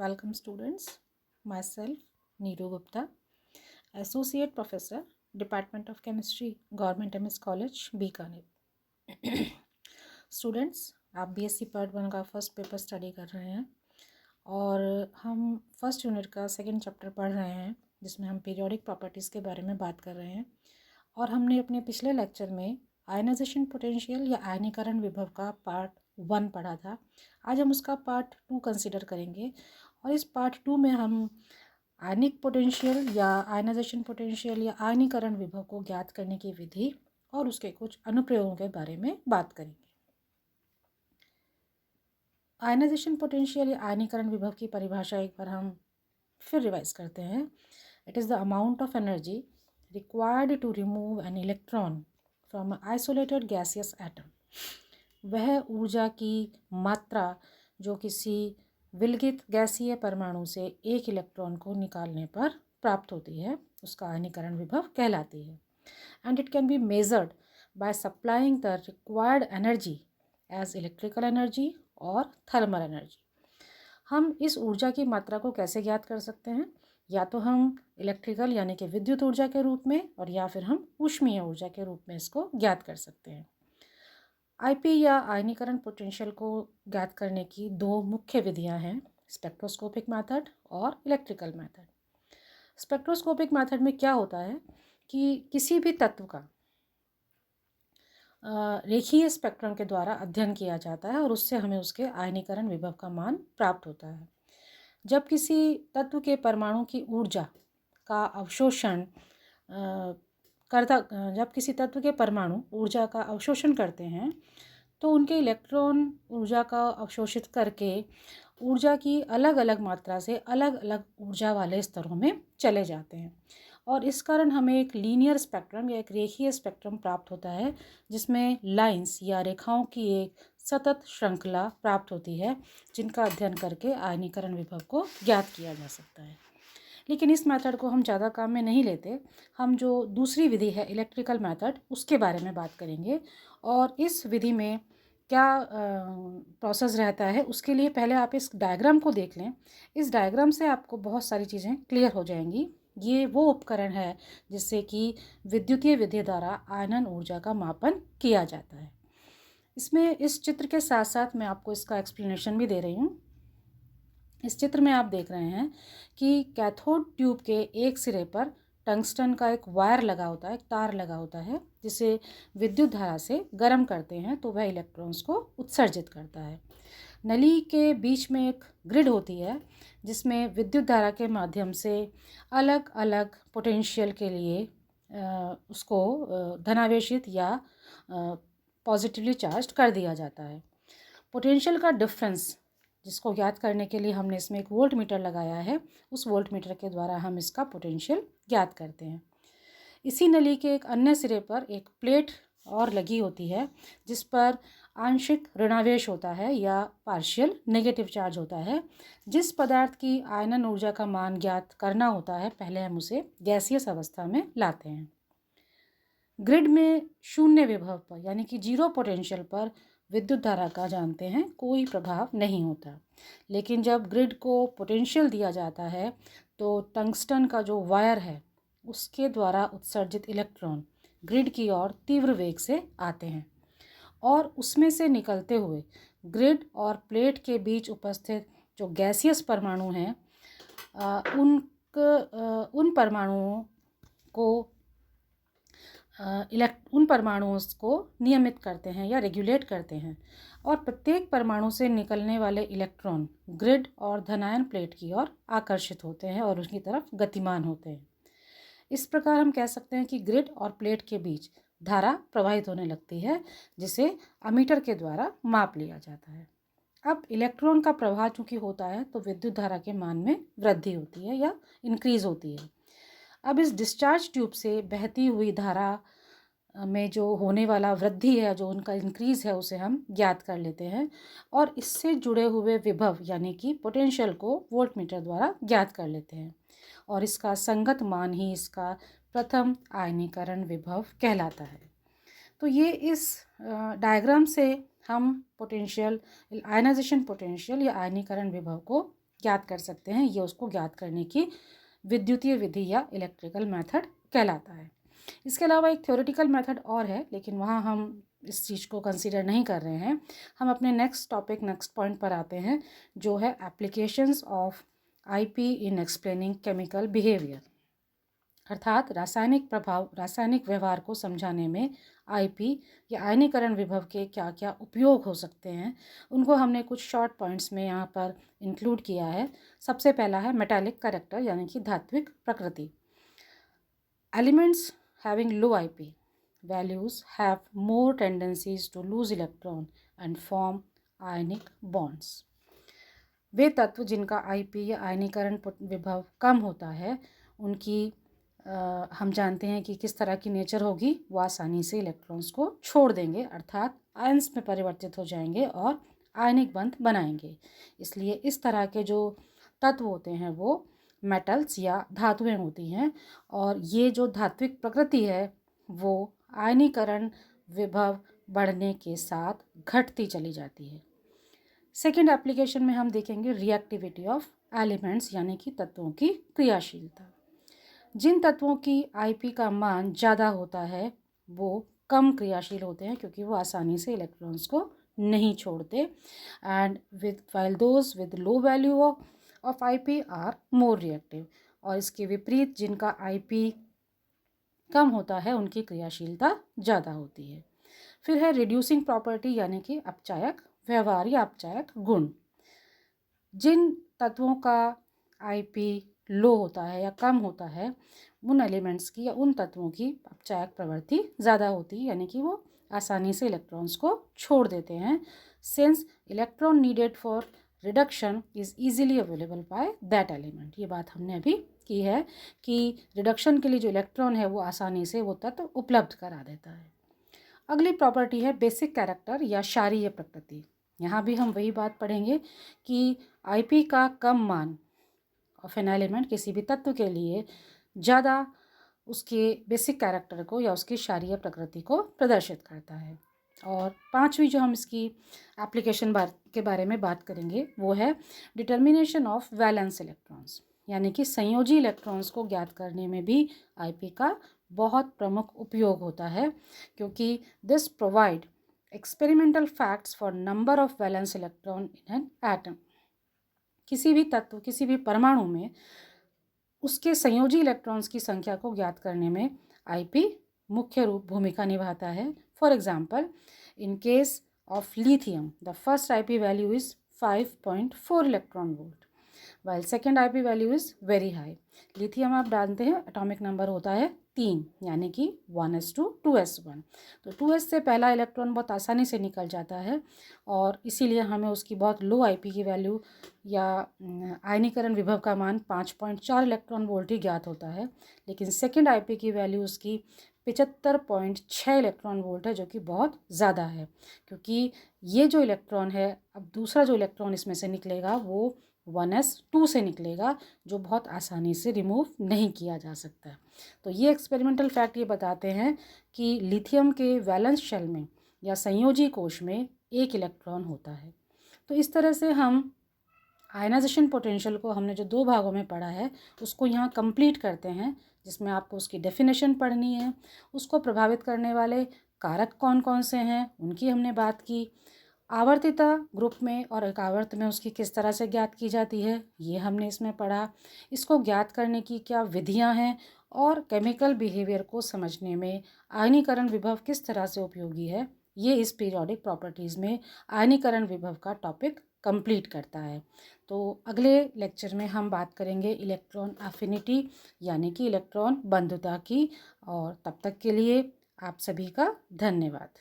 Welcome students. Myself Neeru Gupta, Associate Professor, Department of Chemistry, Government MS College, Bikaner. Students, आप BSc part 1 का first paper study कर रहे हैं और हम फर्स्ट यूनिट का सेकंड चैप्टर पढ़ रहे हैं जिसमें हम पीरियोडिक प्रॉपर्टीज़ के बारे में बात कर रहे हैं। और हमने अपने पिछले लेक्चर में आयनाइजेशन पोटेंशियल या आयनीकरण विभव का पार्ट 1 पढ़ा था। आज हम उसका पार्ट 2 कंसिडर करेंगे और इस पार्ट 2 में हम आयनिक पोटेंशियल या आयनाइजेशन पोटेंशियल या आयनीकरण विभव को ज्ञात करने की विधि और उसके कुछ अनुप्रयोगों के बारे में बात करेंगे। आयनाइजेशन पोटेंशियल या आयनीकरण विभव की परिभाषा एक बार हम फिर रिवाइज करते हैं। It is the amount of energy required to remove an electron from an isolated gaseous atom। वह ऊर्जा की मात्रा जो किसी विलगित गैसीय परमाणु से एक इलेक्ट्रॉन को निकालने पर प्राप्त होती है उसका आयनीकरण विभव कहलाती है। And it can be measured by supplying the required energy as electrical energy और थर्मल एनर्जी। हम इस ऊर्जा की मात्रा को कैसे ज्ञात कर सकते हैं? या तो हम इलेक्ट्रिकल यानी कि विद्युत ऊर्जा के रूप में और या फिर हम ऊष्मीय ऊर्जा के रूप में इसको ज्ञात कर सकते हैं। आईपी या आयनीकरण पोटेंशियल को ज्ञात करने की दो मुख्य विधियां हैं, स्पेक्ट्रोस्कोपिक मेथड और इलेक्ट्रिकल मेथड। स्पेक्ट्रोस्कोपिक मेथड में क्या होता है कि किसी भी तत्व का रेखीय स्पेक्ट्रम के द्वारा अध्ययन किया जाता है और उससे हमें उसके आयनीकरण विभव का मान प्राप्त होता है। जब किसी तत्व के परमाणु की ऊर्जा का अवशोषण जब किसी तत्व के परमाणु ऊर्जा का अवशोषण करते हैं तो उनके इलेक्ट्रॉन ऊर्जा का अवशोषित करके ऊर्जा की अलग अलग मात्रा से अलग अलग ऊर्जा वाले स्तरों में चले जाते हैं और इस कारण हमें एक लीनियर स्पेक्ट्रम या एक रेखीय स्पेक्ट्रम प्राप्त होता है जिसमें लाइंस या रेखाओं की एक सतत श्रृंखला प्राप्त होती है जिनका अध्ययन करके आयनीकरण विभव को ज्ञात किया जा सकता है। लेकिन इस मेथड को हम ज़्यादा काम में नहीं लेते। हम जो दूसरी विधि है इलेक्ट्रिकल मेथड उसके बारे में बात करेंगे और इस विधि में क्या प्रोसेस रहता है उसके लिए पहले आप इस डायग्राम को देख लें। इस डायग्राम से आपको बहुत सारी चीज़ें क्लियर हो जाएंगी। ये वो उपकरण है जिससे कि विद्युतीय विधि द्वारा आयनन ऊर्जा का मापन किया जाता है। इसमें इस चित्र के साथ साथ मैं आपको इसका एक्सप्लेनेशन भी दे रही हूँ। इस चित्र में आप देख रहे हैं कि कैथोड ट्यूब के एक सिरे पर टंगस्टन का एक वायर लगा होता है, एक तार लगा होता है जिसे विद्युत धारा से गर्म करते हैं तो वह इलेक्ट्रॉन्स को उत्सर्जित करता है। नली के बीच में एक ग्रिड होती है जिसमें विद्युत धारा के माध्यम से अलग अलग पोटेंशियल के लिए उसको धनावेशित या पॉजिटिवली चार्ज कर दिया जाता है। पोटेंशियल का डिफरेंस जिसको ज्ञात करने के लिए हमने इसमें एक वोल्ट मीटर लगाया है, उस वोल्ट मीटर के द्वारा हम इसका पोटेंशियल ज्ञात करते हैं। इसी नली के एक अन्य सिरे पर एक प्लेट और लगी होती है जिस पर आंशिक ऋणावेश होता है या पार्शियल नेगेटिव चार्ज होता है। जिस पदार्थ की आयनन ऊर्जा का मान ज्ञात करना होता है पहले हम उसे गैसीय अवस्था में लाते हैं। ग्रिड में शून्य विभव पर यानी कि जीरो पोटेंशियल पर विद्युत धारा का जानते हैं कोई प्रभाव नहीं होता। लेकिन जब ग्रिड को पोटेंशियल दिया जाता है तो टंगस्टन का जो वायर है उसके द्वारा उत्सर्जित इलेक्ट्रॉन ग्रिड की ओर तीव्र वेग से आते हैं और उसमें से निकलते हुए ग्रिड और प्लेट के बीच उपस्थित जो गैसियस परमाणु हैं उन परमाणुओं को नियमित करते हैं या रेगुलेट करते हैं और प्रत्येक परमाणु से निकलने वाले इलेक्ट्रॉन ग्रिड और धनायन प्लेट की ओर आकर्षित होते हैं और उसकी तरफ गतिमान होते हैं। इस प्रकार हम कह सकते हैं कि ग्रिड और प्लेट के बीच धारा प्रवाहित होने लगती है जिसे अमीटर के द्वारा माप लिया जाता है। अब इलेक्ट्रॉन का प्रवाह चूँकि होता है तो विद्युत धारा के मान में वृद्धि होती है या इंक्रीज होती है। अब इस डिस्चार्ज ट्यूब से बहती हुई धारा में जो होने वाला वृद्धि है, जो उनका इंक्रीज़ है, उसे हम ज्ञात कर लेते हैं और इससे जुड़े हुए विभव यानी कि पोटेंशियल को वोल्ट मीटर द्वारा ज्ञात कर लेते हैं और इसका संगत मान ही इसका प्रथम आयनीकरण विभव कहलाता है। तो ये इस डायग्राम से हम पोटेंशियल आयनाइजेशन पोटेंशियल या आयनीकरण विभव को ज्ञात कर सकते हैं, ये उसको ज्ञात करने की विद्युतीय विधि या इलेक्ट्रिकल मेथड कहलाता है। इसके अलावा एक थ्योरेटिकल मेथड और है, लेकिन वहाँ हम इस चीज़ को कंसीडर नहीं कर रहे हैं। हम अपने नेक्स्ट पॉइंट पर आते हैं, जो है applications of IP in explaining chemical behaviour, अर्थात रासायनिक व्यवहार को समझाने में आईपी या आयनीकरण विभव के क्या क्या उपयोग हो सकते हैं, उनको हमने कुछ शॉर्ट पॉइंट्स में यहाँ पर इंक्लूड किया है। सबसे पहला है मेटालिक कैरेक्टर, यानी कि धात्विक प्रकृति। Elements having low IP values have more tendencies to lose electron and form ionic bonds. वे तत्व जिनका IP या आयनीकरण विभव कम होता है, उनकी हम जानते हैं कि किस तरह की नेचर होगी, वो आसानी से इलेक्ट्रॉन्स को छोड़ देंगे, अर्थात आयंस में परिवर्तित हो जाएंगे और आयनिक बंध बनाएंगे। इसलिए इस तरह के जो तत्व होते हैं वो मेटल्स या धातुएं होती हैं, और ये जो धात्विक प्रकृति है वो आयनीकरण विभव बढ़ने के साथ घटती चली जाती है। सेकेंड एप्लीकेशन में हम देखेंगे रिएक्टिविटी ऑफ एलिमेंट्स, यानी कि तत्वों की क्रियाशीलता। जिन तत्वों की आईपी का मान ज़्यादा होता है वो कम क्रियाशील होते हैं, क्योंकि वो आसानी से इलेक्ट्रॉन्स को नहीं छोड़ते। And while those with low value of IP are more reactive, और इसके विपरीत जिनका IP कम होता है उनकी क्रियाशीलता ज़्यादा होती है। फिर है रिड्यूसिंग प्रॉपर्टी, यानी कि अपचायक व्यवहार या अपचायक गुण। जिन तत्वों का IP लो होता है या कम होता है, उन एलिमेंट्स की या उन तत्वों की अपचायक प्रवृत्ति ज़्यादा होती है, यानी कि वो आसानी से इलेक्ट्रॉन्स को छोड़ देते हैं। Since electron needed for reduction is easily available by that element. ये बात हमने अभी की है कि रिडक्शन के लिए जो इलेक्ट्रॉन है वो आसानी से वो तत्व उपलब्ध करा देता है। अगली प्रॉपर्टी है बेसिक कैरेक्टर या क्षारीय प्रकृति। यहाँ भी हम वही बात पढ़ेंगे कि आईपी का कम मान ऑफ एन एलिमेंट किसी भी तत्व के लिए ज़्यादा उसके बेसिक कैरेक्टर को या उसकी क्षारीय प्रकृति को प्रदर्शित करता है। और पांचवी जो हम इसकी एप्लीकेशन के बारे में बात करेंगे वो है डिटर्मिनेशन ऑफ वैलेंस इलेक्ट्रॉन्स, यानी कि संयोजी इलेक्ट्रॉन्स को ज्ञात करने में भी आईपी का बहुत प्रमुख उपयोग होता है, क्योंकि this provide experimental facts for number of valence electron in an atom. किसी भी तत्व, किसी भी परमाणु में उसके संयोजी इलेक्ट्रॉन्स की संख्या को ज्ञात करने में आईपी मुख्य रूप भूमिका निभाता है। For example, in case of lithium the first IP value is 5.4 electron volt, while second IP value is very high. Lithium आप जानते हैं एटॉमिक नंबर होता है 3, यानी कि 1s2 तो 2s से पहला इलेक्ट्रॉन बहुत आसानी से निकल जाता है, और इसीलिए हमें उसकी बहुत लो आईपी की वैल्यू या आयनीकरण विभव का मान 5.4 इलेक्ट्रॉन वोल्ट ही ज्ञात होता है। लेकिन सेकेंड आईपी की वैल्यू उसकी 75.6 इलेक्ट्रॉन वोल्ट है, जो कि बहुत ज़्यादा है, क्योंकि ये जो इलेक्ट्रॉन है, अब दूसरा जो इलेक्ट्रॉन इसमें से निकलेगा वो 1s2 से निकलेगा, जो बहुत आसानी से रिमूव नहीं किया जा सकता। तो ये एक्सपेरिमेंटल फैक्ट ये बताते हैं कि लिथियम के वैलेंस शेल में या संयोजी कोश में एक इलेक्ट्रॉन होता है। तो इस तरह से हम आयनाइजेशन पोटेंशियल को हमने जो 2 भागों में पढ़ा है उसको यहाँ कंप्लीट करते हैं, जिसमें आपको उसकी डेफिनेशन पढ़नी है, उसको प्रभावित करने वाले कारक कौन कौन से हैं उनकी हमने बात की, आवर्तिता ग्रुप में और एकावर्त में उसकी किस तरह से ज्ञात की जाती है ये हमने इसमें पढ़ा, इसको ज्ञात करने की क्या विधियां हैं, और केमिकल बिहेवियर को समझने में आयनीकरण विभव किस तरह से उपयोगी है, ये इस पीरियोडिक प्रॉपर्टीज़ में आयनीकरण विभव का टॉपिक कंप्लीट करता है। तो अगले लेक्चर में हम बात करेंगे इलेक्ट्रॉन एफिनिटी, यानी कि इलेक्ट्रॉन बंधुता की, और तब तक के लिए आप सभी का धन्यवाद।